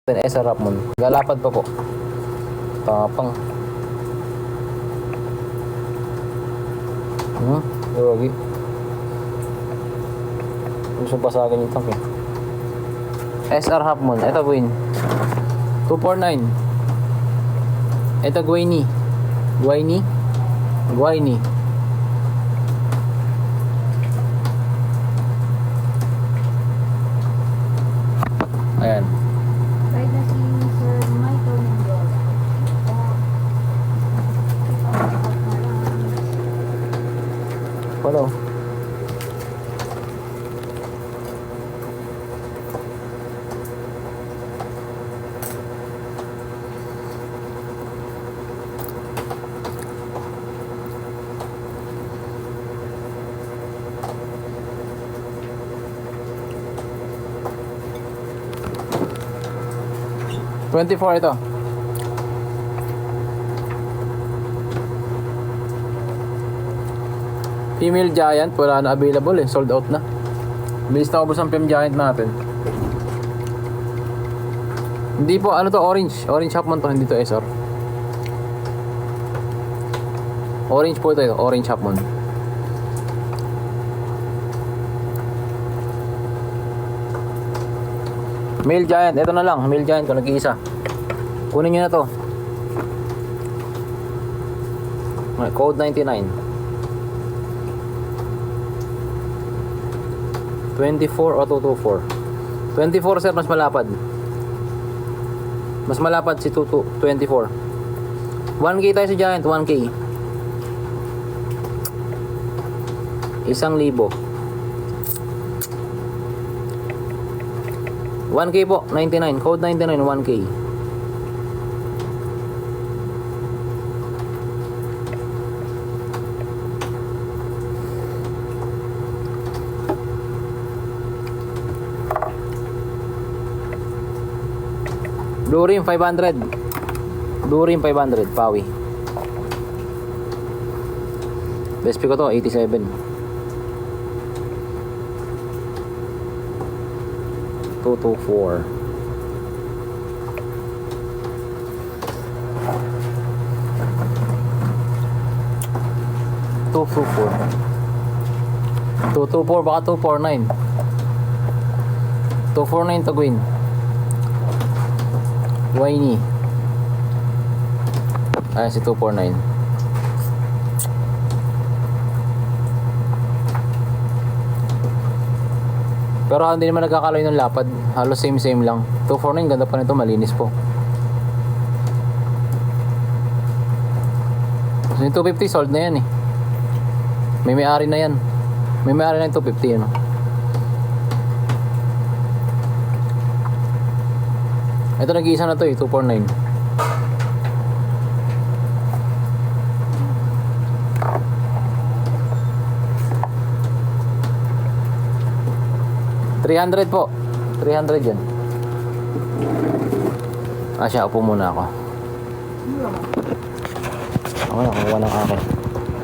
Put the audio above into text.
SR Rapmon. Galapad pa po. Tapang. Yogi. Gusto pasagin yung tank eh. SR Rapmon. Ito Gwyn. 249. Ito Gwynny. Gwynny. Ayan. Kahit na si Sir Michael Mendoza. Follow. $24 ito. Female Giant, wala na available eh. Sold out na. Bilis na ubos ang Female Giant natin. Hindi po, ano to, orange. Orange Halfmoon to, hindi to SR. Orange po ito, orange Halfmoon. Male Giant, ito na lang. Male Giant ko, nag-iisa. Kunin nyo na to. Code 99. 24 o 224. 24 sir, mas malapad. Mas malapad si 24. 1K tayo sa Giant, 1K. 1,000. 1K po, 99. Code 99, 1K. Blue Rim 500. Blue Rim 500, Pawi. Best pick ko to, 87. 224. Baka 249. 249 to Gwyn. Whiny. Ayan si 249. Pero hindi naman nagkakaloy ng lapad. Halos same lang. 249, ganda pa nito, malinis po. So yung 250 sold na yan eh. May-ari na yan. May-ari na yung 250 ano. Ito nag-iisa na to eh, 249. $300 po. 300 yan. Siya, upo muna ako. Ako na, kuha ng akin.